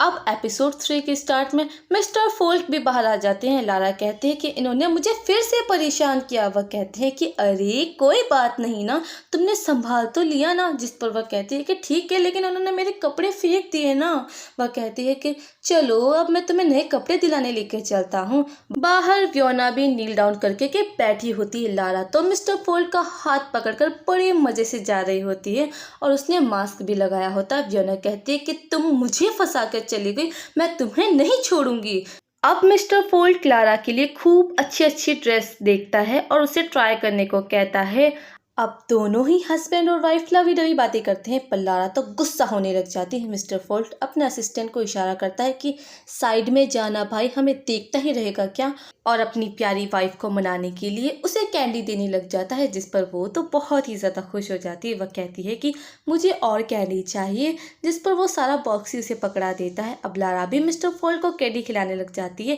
अब एपिसोड 3 के स्टार्ट में मिस्टर फोल्ट भी बाहर आ जाते हैं। लारा कहते हैं कि इन्होंने मुझे फिर से परेशान किया। वह कहते हैं कि अरे कोई बात नहीं ना, तुमने संभाल तो लिया ना। जिस पर वह कहती है कि ठीक है, लेकिन उन्होंने मेरे कपड़े फेंक दिए ना। वह कहती है कि चलो अब मैं तुम्हें नए कपड़े दिलाने लेकर चलता हूँ। बाहर व्योना भी नील डाउन करके के बैठी होती है। लारा तो मिस्टर फोल्ट का हाथ पकड़कर बड़े मजे से जा रही होती है और उसने मास्क भी लगाया होता है। व्योना कहती है कि तुम मुझे फंसा कर चली गई, मैं तुम्हें नहीं छोड़ूंगी। अब मिस्टर फोल्ट लारा के लिए खूब अच्छी अच्छी ड्रेस देखता है और उसे ट्राई करने को कहता है। अब दोनों ही हस्बैंड और वाइफ लवी डवी बातें करते हैं, पर लारा तो गुस्सा होने लग जाती है। मिस्टर फोल्ट अपने असिस्टेंट को इशारा करता है कि साइड में जाना भाई, हमें देखता ही रहेगा क्या, और अपनी प्यारी वाइफ को मनाने के लिए उसे कैंडी देने लग जाता है, जिस पर वो तो बहुत ही ज़्यादा खुश हो जाती है। वह कहती है कि मुझे और कैंडी चाहिए, जिस पर वो सारा बॉक्स ही उसे पकड़ा देता है। अब लारा भी मिस्टर फोल्ट को कैंडी खिलाने लग जाती है।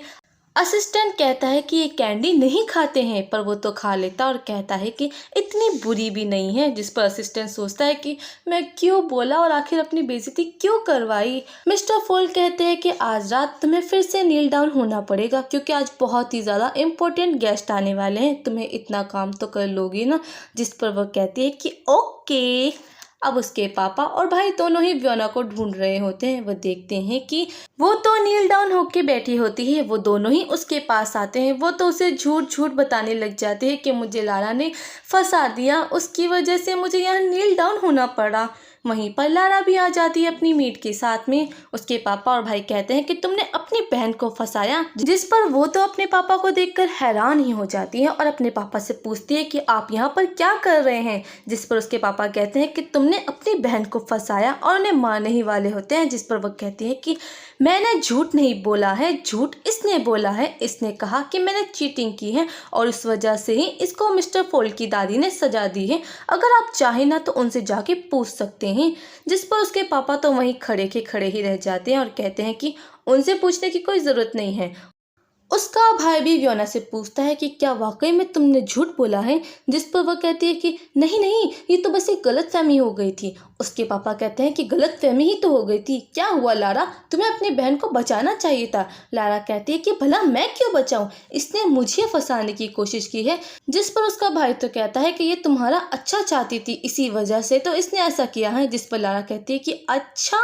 असिस्टेंट कहता है कि ये कैंडी नहीं खाते हैं, पर वो तो खा लेता और कहता है कि इतनी बुरी भी नहीं है। जिस पर असिस्टेंट सोचता है कि मैं क्यों बोला और आखिर अपनी बेइज्जती क्यों करवाई। मिस्टर फोल्ट कहते हैं कि आज रात तुम्हें फिर से नील डाउन होना पड़ेगा, क्योंकि आज बहुत ही ज़्यादा इम्पोर्टेंट गेस्ट आने वाले हैं, तुम्हें इतना काम तो कर लोगी ना। जिस पर वह कहती है कि ओके। अब उसके पापा और भाई दोनों ही व्योना को ढूंढ रहे होते हैं। वह देखते हैं कि वो तो नील डाउन होके बैठी होती है। वो दोनों ही उसके पास आते हैं। वो तो उसे झूठ झूठ बताने लग जाते हैं कि मुझे लारा ने फंसा दिया, उसकी वजह से मुझे यहाँ नील डाउन होना पड़ा। वहीं पर लारा भी आ जाती है अपनी मीट के साथ में। उसके पापा और भाई कहते हैं कि तुमने अपनी बहन को फंसाया, जिस पर वो तो अपने पापा को देखकर हैरान ही हो जाती है और अपने पापा से पूछती है कि आप यहाँ पर क्या कर रहे हैं। जिस पर उसके पापा कहते हैं कि तुमने अपनी बहन को फंसाया, और उन्हें मारने ही वाले होते हैं। जिस पर वो कहती है कि मैंने झूठ नहीं बोला है, झूठ इसने बोला है। इसने कहा कि मैंने चीटिंग की है और इस वजह से ही इसको मिस्टर फोल्ट की दादी ने सजा दी है। अगर आप चाहें ना तो उनसे जाके पूछ सकते हैं। जिस पर उसके पापा तो वहीं खड़े के खड़े ही रह जाते हैं और कहते हैं कि उनसे पूछने की कोई ज़रूरत नहीं है। उसका भाई भी व्योना से पूछता है कि क्या वाकई में तुमने झूठ बोला है। जिस पर वह कहती है कि नहीं नहीं, ये तो बस एक गलतफहमी हो गई थी। उसके पापा कहते हैं कि गलतफहमी ही तो हो गई थी, क्या हुआ लारा, तुम्हें अपनी बहन को बचाना चाहिए था। लारा कहती है कि भला मैं क्यों बचाऊं, इसने मुझे फंसाने की कोशिश की है। जिस पर उसका भाई तो कहता है कि ये तुम्हारा अच्छा चाहती थी, इसी वजह से तो इसने ऐसा किया है। जिस पर लारा कहती है कि अच्छा,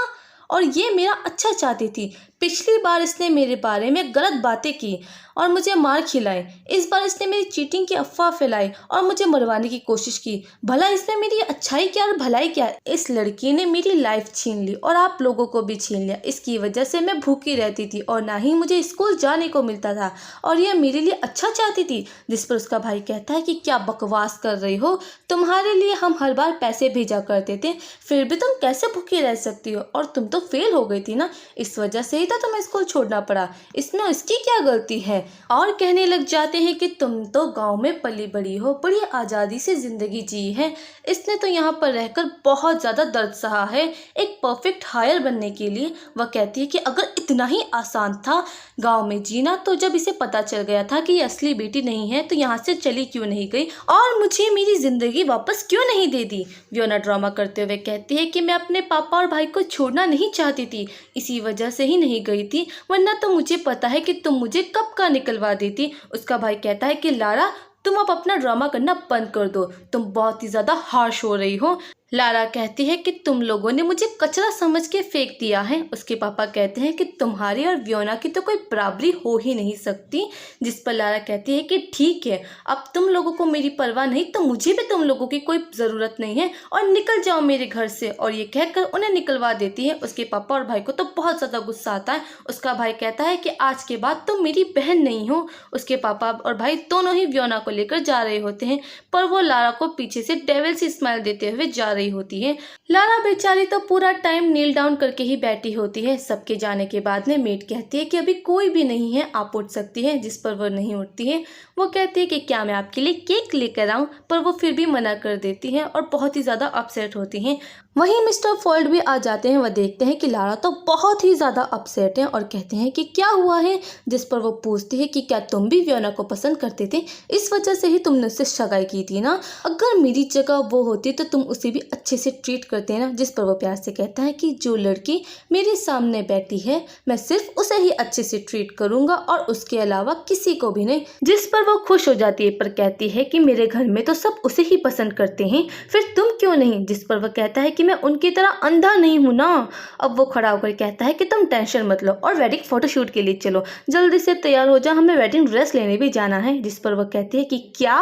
और ये मेरा अच्छा चाहती थी। पिछली बार इसने मेरे बारे में गलत बातें की और मुझे मार खिलाई। इस बार इसने मेरी चीटिंग की अफवाह फैलाई और मुझे मरवाने की कोशिश की। भला इसने मेरी अच्छाई क्या और भलाई क्या। इस लड़की ने मेरी लाइफ छीन ली और आप लोगों को भी छीन लिया। इसकी वजह से मैं भूखी रहती थी और ना ही मुझे स्कूल जाने को मिलता था, और यह मेरे लिए अच्छा चाहती थी। जिस पर उसका भाई कहता है कि क्या बकवास कर रही हो, तुम्हारे लिए हम हर बार पैसे भेजा करते थे, फिर भी तुम कैसे भूखी रह सकती हो, और तुम तो फेल हो गई थी ना, इस वजह से ही तो तुम्हें स्कूल छोड़ना पड़ा, इसमें उसकी क्या गलती है। और कहने लग जाते हैं कि तुम तो गांव में पली बड़ी हो, बड़ी आज़ादी से ज़िंदगी जी है, इसने तो यहाँ पर रहकर बहुत ज़्यादा दर्द सहा है एक परफेक्ट हायर बनने के लिए। वह कहती है कि अगर इतना ही आसान था गांव में जीना, तो जब इसे पता चल गया था कि ये असली बेटी नहीं है, तो यहाँ से चली क्यों नहीं गई और मुझे मेरी ज़िंदगी वापस क्यों नहीं दे दी। व्योना ड्रामा करते हुए कहती है कि मैं अपने पापा और भाई को छोड़ना नहीं चाहती थी, इसी वजह से ही नहीं गई थी, वरना तो मुझे पता है कि तुम मुझे कब का निकलवा देती। उसका भाई कहता है कि लारा तुम अब अपना ड्रामा करना बंद कर दो, तुम बहुत ही ज़्यादा हार्श हो रही हो। लारा कहती है कि तुम लोगों ने मुझे कचरा समझ के फेंक दिया है। उसके पापा कहते हैं कि तुम्हारी और व्योना की तो कोई बराबरी हो ही नहीं सकती। जिस पर लारा कहती है कि ठीक है, अब तुम लोगों को मेरी परवाह नहीं, तो मुझे भी तुम लोगों की कोई ज़रूरत नहीं है, और निकल जाओ मेरे घर से। और ये कहकर उन्हें निकलवा देती है। उसके पापा और भाई को तो बहुत ज़्यादा गुस्सा आता है। उसका भाई कहता है कि आज के बाद तुम मेरी बहन नहीं हो। उसके पापा और भाई दोनों ही व्योना को लेकर जा रहे होते हैं, पर वो लारा को पीछे से डेविल सी स्माइल देते हुए जा रही होती है। लारा बेचारी तो पूरा टाइम नील डाउन करके ही बैठी होती है। सबके जाने के बाद में मेड कहती है कि अभी कोई भी नहीं है, आप उठ सकती हैं। जिस पर वह नहीं उठती है। वो कहती है कि क्या मैं आपके लिए केक लेकर आऊं, पर वो फिर भी मना कर देती है और बहुत ही ज़्यादा अपसेट होती हैं। वहीं मिस्टर फोल्ट भी आ जाते हैं। वह देखते हैं कि लारा तो बहुत ही ज़्यादा अपसेट है और कहते हैं कि क्या हुआ है। जिस पर वो पूछती है कि क्या तुम भी व्योना को पसंद करते थे, इस वजह से ही तुमने उससे सगाई की थी ना। अगर मेरी जगह वो होती तो तुम उसे भी अच्छे से ट्रीट करते हैं ना, जिस पर वो प्यार से कहता है कि जो लड़की मेरे सामने बैठी है मैं सिर्फ उसे ही अच्छे से ट्रीट करूंगा और उसके अलावा किसी को भी नहीं, जिस पर वो खुश हो जाती है पर कहती है कि मेरे घर में तो सब उसे ही पसंद करते हैं, फिर तुम क्यों नहीं, जिस पर वह कहता है कि मैं उनकी तरह अंधा नहीं हूं ना। अब वो खड़ा होकर कहता है कि तुम टेंशन मत लो और वेडिंग फोटोशूट के लिए चलो, जल्दी से तैयार हो जा, हमें वेडिंग ड्रेस लेने भी जाना है। जिस पर वह कहती है कि क्या,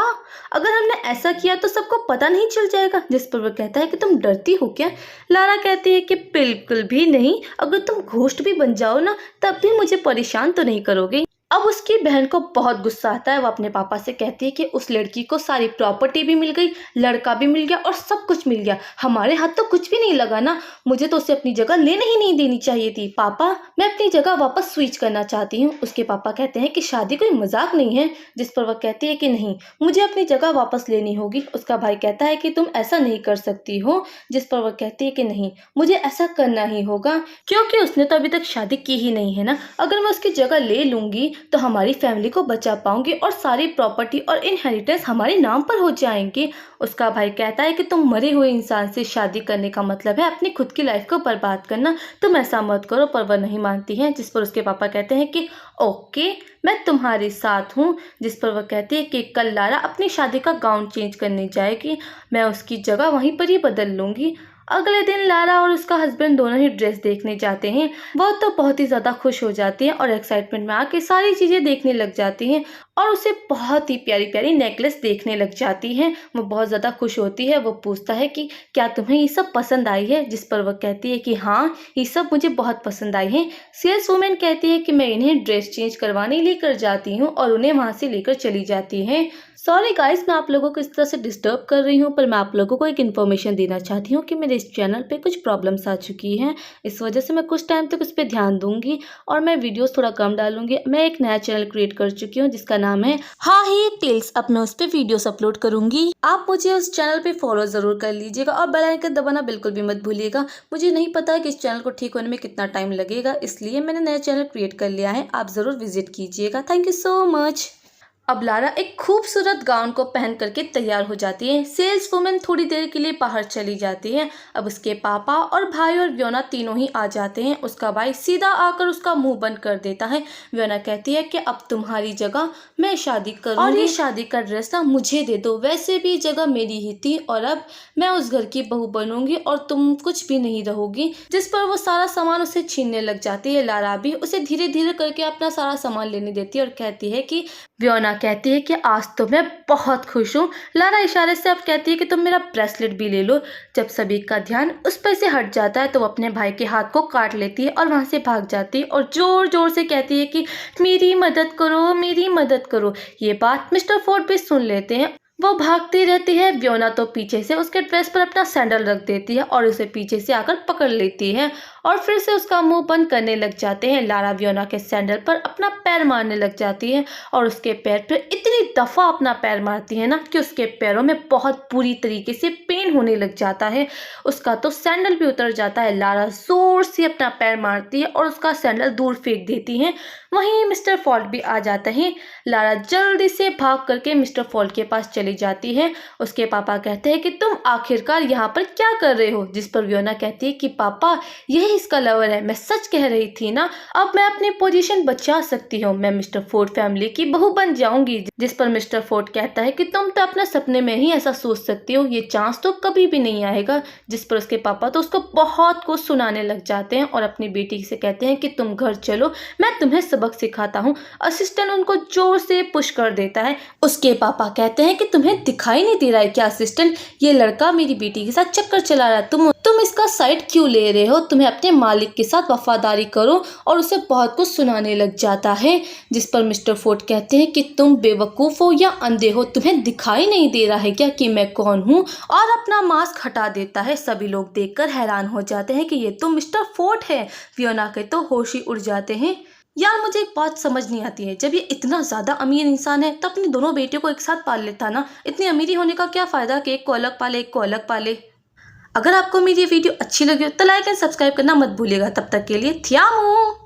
अगर हमने ऐसा किया तो सबको पता नहीं चल जाएगा। जिस पर वह कहता है कि तुम डरती हो क्या। लारा कहती है कि बिल्कुल भी नहीं, अगर तुम घोस्ट भी बन जाओ ना तब भी मुझे परेशान तो नहीं करोगे। अब उसकी बहन को बहुत गुस्सा आता है। वो अपने पापा से कहती है कि उस लड़की को सारी प्रॉपर्टी भी मिल गई, लड़का भी मिल गया और सब कुछ मिल गया, हमारे हाथ तो कुछ भी नहीं लगा ना, मुझे तो उसे अपनी जगह लेने ही नहीं देनी चाहिए थी। पापा मैं अपनी जगह वापस स्विच करना चाहती हूँ। उसके पापा कहते हैं कि शादी कोई मजाक नहीं है। जिस पर वह कहती है कि नहीं, मुझे अपनी जगह वापस लेनी होगी। उसका भाई कहता है कि तुम ऐसा नहीं कर सकती हो। जिस पर वह कहती है कि नहीं, मुझे ऐसा करना ही होगा क्योंकि उसने तो अभी तक शादी की ही नहीं है ना, अगर मैं उसकी जगह ले लूंगी तो हमारी फैमिली को बचा पाऊंगी और सारी प्रॉपर्टी और इनहेरिटेंस हमारे नाम पर हो जाएंगे। उसका भाई कहता है कि तुम मरे हुए इंसान से शादी करने का मतलब है अपनी खुद की लाइफ को बर्बाद करना, तुम ऐसा मत करो। पर वह नहीं मानती है। जिस पर उसके पापा कहते हैं कि ओके मैं तुम्हारे साथ हूँ। जिस पर वह कहती है कि कल लारा अपनी शादी का गाउन चेंज करने जाएगी, मैं उसकी जगह वहीं पर ही बदल लूंगी। अगले दिन लारा और उसका हस्बैंड दोनों ही ड्रेस देखने जाते हैं। वो तो बहुत ही ज़्यादा खुश हो जाती है और एक्साइटमेंट में आके सारी चीज़ें देखने लग जाती हैं और उसे बहुत ही प्यारी प्यारी नेकलेस देखने लग जाती है। वो बहुत ज़्यादा खुश होती है। वो पूछता है कि क्या तुम्हें ये सब पसंद आई है। जिस पर वह कहती है कि हाँ ये सब मुझे बहुत पसंद आई है। सेल्स वुमेन कहती है कि मैं इन्हें ड्रेस चेंज करवाने लेकर जाती हूँ और उन्हें वहाँ से लेकर चली जाती है। सॉरी गाइस मैं आप लोगों को इस तरह से डिस्टर्ब कर रही हूँ, पर मैं आप लोगों को एक इन्फॉर्मेशन देना चाहती हूँ कि मेरे इस चैनल पे कुछ प्रॉब्लम्स आ चुकी हैं। इस वजह से मैं कुछ टाइम तक उस पर ध्यान दूंगी और मैं वीडियोस थोड़ा कम डालूंगी। मैं एक नया चैनल क्रिएट कर चुकी हूँ जिसका नाम है हाँ ही टेल्स। अब मैं उस पर वीडियोस अपलोड करूंगी, आप मुझे उस चैनल पे फॉलो जरूर कर लीजिएगा और बेल आइकन दबाना बिल्कुल भी मत भूलिएगा। मुझे नहीं पता कि इस चैनल को ठीक होने में कितना टाइम लगेगा, इसलिए मैंने नया चैनल क्रिएट कर लिया है, आप जरूर विजिट कीजिएगा। Thank you so much. अब लारा एक खूबसूरत गाउन को पहन करके तैयार हो जाती है। सेल्स वुमेन थोड़ी देर के लिए बाहर चली जाती है। अब उसके पापा और भाई और व्योना तीनों ही आ जाते हैं। उसका भाई सीधा आकर उसका मुंह बंद कर देता है। व्योना कहती है कि अब तुम्हारी जगह मैं शादी करूंगी और ये शादी का ड्रेस ना मुझे दे दो, वैसे भी जगह मेरी ही थी और अब मैं उस घर की बहू बनूंगी और तुम कुछ भी नहीं रहोगी। जिस पर वो सारा सामान उसे छीनने लग जाती है। लारा भी उसे धीरे धीरे करके अपना सारा सामान लेने देती है और कहती है कि व्योना कहती है कि आज तो मैं बहुत खुश हूँ। लारा इशारे से अब कहती है कि तुम मेरा ब्रेसलेट भी ले लो। जब सभी का ध्यान उस पर से हट जाता है तो वो अपने भाई के हाथ को काट लेती है और वहाँ से भाग जाती है और जोर जोर से कहती है कि मेरी मदद करो, मेरी मदद करो। ये बात मिस्टर फोर्ड भी सुन लेते हैं। वो भागती रहती है। व्योना तो पीछे से उसके ड्रेस पर अपना सैंडल रख देती है और उसे पीछे से आकर पकड़ लेती है और फिर से उसका मुंह बंद करने लग जाते हैं। लारा व्योना के सैंडल पर अपना पैर मारने लग जाती है और उसके पैर पर इतनी दफ़ा अपना पैर मारती है ना कि उसके पैरों में बहुत बुरी तरीके से पेन होने लग जाता है। उसका तो सैंडल भी उतर जाता है। लारा जोर से अपना पैर मारती है और उसका सैंडल दूर फेंक देती है। वहीं मिस्टर फॉल्ट भी आ जाते हैं। लारा जल्दी से भाग करके मिस्टर फॉल्ट के पास चली जाती है। उसके पापा कहते हैं कि तुम आखिरकार यहाँ पर क्या कर रहे हो। जिस पर व्योना कहती है कि पापा यही इसका लवर है, मैं सच कह रही थी ना, अब मैं अपनी पोजीशन बचा सकती हूँ, मैं मिस्टर फोर्ड फैमिली की बहू बन जाऊंगी। जिस पर मिस्टर फोर्ड कहता है कि तुम तो अपने सपने में ही ऐसा सोच सकती हो, ये चांस तो कभी भी नहीं आएगा। जिस पर उसके पापा तो उसको बहुत कुछ सुनाने लग जाते हैं और अपनी बेटी से कहते हैं कि तुम घर चलो, मैं तुम्हें सबक सिखाता हूँ। असिस्टेंट उनको जोर से पुश कर देता है। उसके पापा कहते हैं कि तुम्हें दिखाई नहीं दे रहा है क्या असिस्टेंट, ये लड़का मेरी बेटी के साथ चक्कर चला रहा है, तुम इसका साइड क्यों ले रहे हो, तुम्हें अपने मालिक के साथ वफादारी करो। और उसे बहुत कुछ सुनाने लग जाता है। जिस पर मिस्टर फोर्ड कहते हैं कि तुम बेवकूफ़ हो या अंधे हो, तुम्हें दिखाई नहीं दे रहा है क्या कि मैं कौन हूँ, और अपना मास्क हटा देता है। सभी लोग देखकर हैरान हो जाते हैं कि ये तो मिस्टर फोर्ड है। फियोना के तो होश ही उड़ जाते हैं। यार मुझे एक बात समझ नहीं आती है, जब ये इतना ज़्यादा अमीर इंसान है तो अपनी दोनों बेटियों को एक साथ पाल लेता ना, इतनी अमीरी होने का क्या फ़ायदा कि एक को अलग पाले एक को अलग पाले। अगर आपको मेरी ये वीडियो अच्छी लगी हो तो लाइक एंड सब्सक्राइब करना मत भूलिएगा। तब तक के लिए थियामू।